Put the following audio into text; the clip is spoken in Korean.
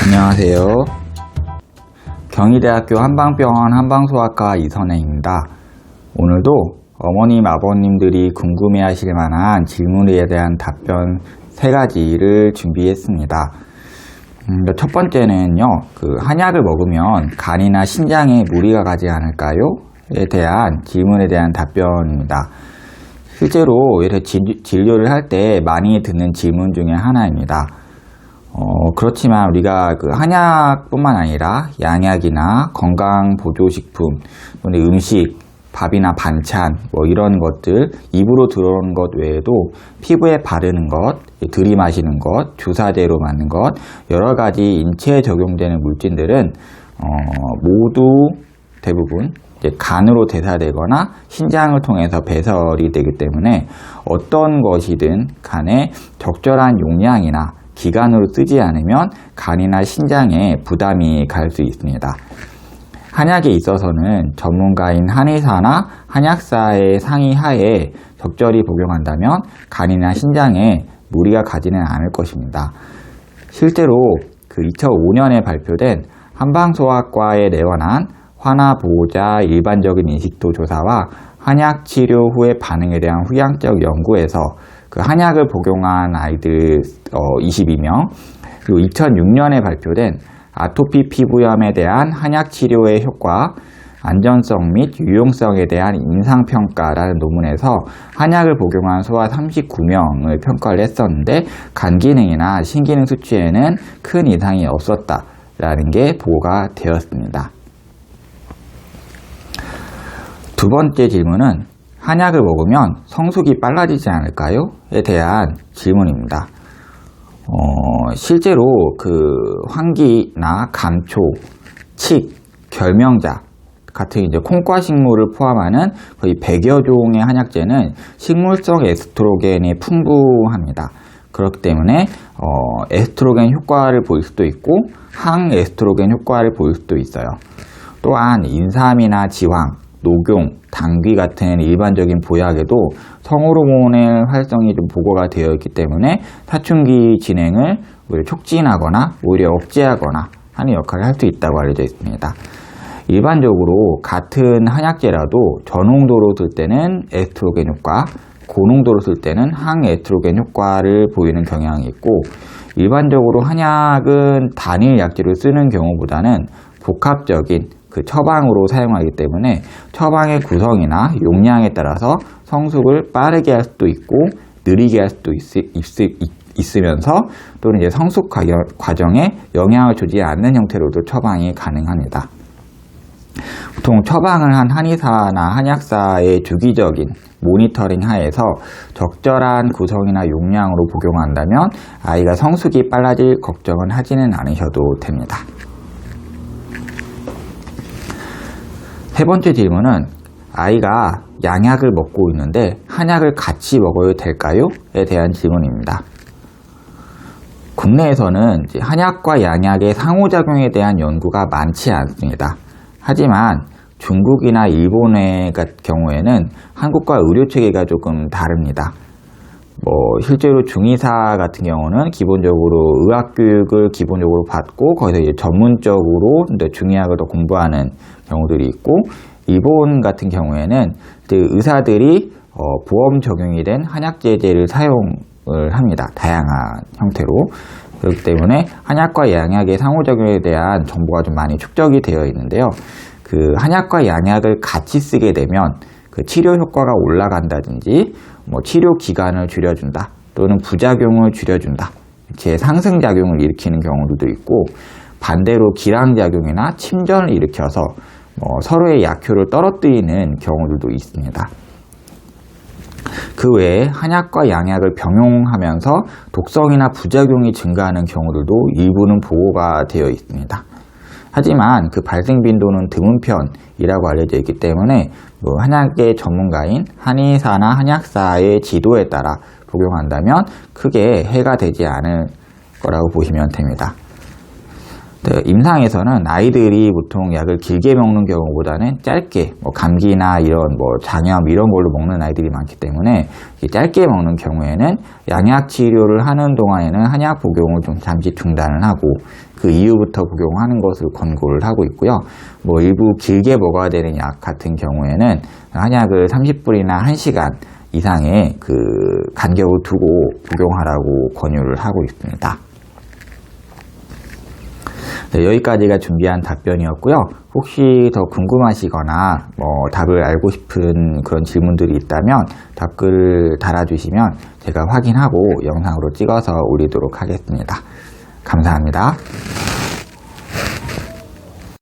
안녕하세요. 경희대학교 한방병원 한방소아과 이선혜입니다. 오늘도 어머님, 아버님들이 궁금해하실 만한 질문에 대한 답변 3가지를 준비했습니다. 첫 번째는요, 한약을 먹으면 간이나 신장에 무리가 가지 않을까요? 에 대한 질문에 대한 답변입니다. 실제로 진료를 할 때 많이 듣는 질문 중에 하나입니다. 그렇지만 우리가 한약뿐만 아니라 양약이나 건강보조식품, 음식, 밥이나 반찬, 이런 것들, 입으로 들어오는 것 외에도 피부에 바르는 것, 들이마시는 것, 주사제로 맞는 것, 여러 가지 인체에 적용되는 물질들은, 모두 대부분 간으로 대사되거나 신장을 통해서 배설이 되기 때문에 어떤 것이든 간에 적절한 용량이나 기간으로 쓰지 않으면 간이나 신장에 부담이 갈 수 있습니다. 한약에 있어서는 전문가인 한의사나 한약사의 상의하에 적절히 복용한다면 간이나 신장에 무리가 가지는 않을 것입니다. 실제로 2005년에 발표된 한방소아과에 내원한 환아보호자 일반적인 인식도 조사와 한약 치료 후의 반응에 대한 후향적 연구에서 한약을 복용한 아이들 22명, 그리고 2006년에 발표된 아토피 피부염에 대한 한약 치료의 효과, 안전성 및 유용성에 대한 임상평가라는 논문에서 한약을 복용한 소아 39명을 평가를 했었는데 간 기능이나 신기능 수치에는 큰 이상이 없었다라는 게 보고가 되었습니다. 두 번째 질문은 한약을 먹으면 성숙이 빨라지지 않을까요? 에 대한 질문입니다. 실제로 환기나 감초, 칡, 결명자 같은 콩과 식물을 포함하는 거의 100여 종의 한약재는 식물성 에스트로겐이 풍부합니다. 그렇기 때문에 에스트로겐 효과를 보일 수도 있고 항에스트로겐 효과를 보일 수도 있어요. 또한 인삼이나 지황, 녹용, 당귀 같은 일반적인 보약에도 성호르몬의 활성이 좀 보고가 되어 있기 때문에 사춘기 진행을 오히려 촉진하거나 오히려 억제하거나 하는 역할을 할 수 있다고 알려져 있습니다. 일반적으로 같은 한약재라도 저농도로 쓸 때는 에스트로겐 효과, 고농도로 쓸 때는 항에스트로겐 효과를 보이는 경향이 있고, 일반적으로 한약은 단일 약재로 쓰는 경우보다는 복합적인 처방으로 사용하기 때문에 처방의 구성이나 용량에 따라서 성숙을 빠르게 할 수도 있고 느리게 할 수도 있으면서 또는 성숙 과정에 영향을 주지 않는 형태로도 처방이 가능합니다. 보통 처방을 한 한의사나 한약사의 주기적인 모니터링 하에서 적절한 구성이나 용량으로 복용한다면 아이가 성숙이 빨라질 걱정은 하지는 않으셔도 됩니다. 세 번째 질문은 아이가 양약을 먹고 있는데 한약을 같이 먹어도 될까요? 에 대한 질문입니다. 국내에서는 한약과 양약의 상호작용에 대한 연구가 많지 않습니다. 하지만 중국이나 일본의 경우에는 한국과 의료체계가 조금 다릅니다. 실제로 중의사 같은 경우는 기본적으로 의학교육을 기본적으로 받고 거기서 전문적으로 중의학을 더 공부하는 경우들이 있고, 일본 같은 경우에는 의사들이 보험 적용이 된 한약제제를 사용을 합니다. 다양한 형태로. 그렇기 때문에 한약과 양약의 상호작용에 대한 정보가 좀 많이 축적이 되어 있는데요. 한약과 양약을 같이 쓰게 되면 치료 효과가 올라간다든지 치료 기간을 줄여준다 또는 부작용을 줄여준다, 상승작용을 일으키는 경우도 있고, 반대로 기량작용이나 침전을 일으켜서 서로의 약효를 떨어뜨리는 경우들도 있습니다. 그 외에 한약과 양약을 병용하면서 독성이나 부작용이 증가하는 경우들도 일부는 보고가 되어 있습니다. 하지만 발생 빈도는 드문 편이라고 알려져 있기 때문에 한약의 전문가인 한의사나 한약사의 지도에 따라 복용한다면 크게 해가 되지 않을 거라고 보시면 됩니다. 네, 임상에서는 아이들이 보통 약을 길게 먹는 경우보다는 짧게 감기나 이런 장염 이런 걸로 먹는 아이들이 많기 때문에 짧게 먹는 경우에는 양약 치료를 하는 동안에는 한약 복용을 좀 잠시 중단을 하고 그 이후부터 복용하는 것을 권고를 하고 있고요. 일부 길게 먹어야 되는 약 같은 경우에는 한약을 30분이나 1시간 이상의 그 간격을 두고 복용하라고 권유를 하고 있습니다. 네, 여기까지가 준비한 답변이었고요. 혹시 더 궁금하시거나 답을 알고 싶은 그런 질문들이 있다면 답글을 달아주시면 제가 확인하고 영상으로 찍어서 올리도록 하겠습니다. 감사합니다.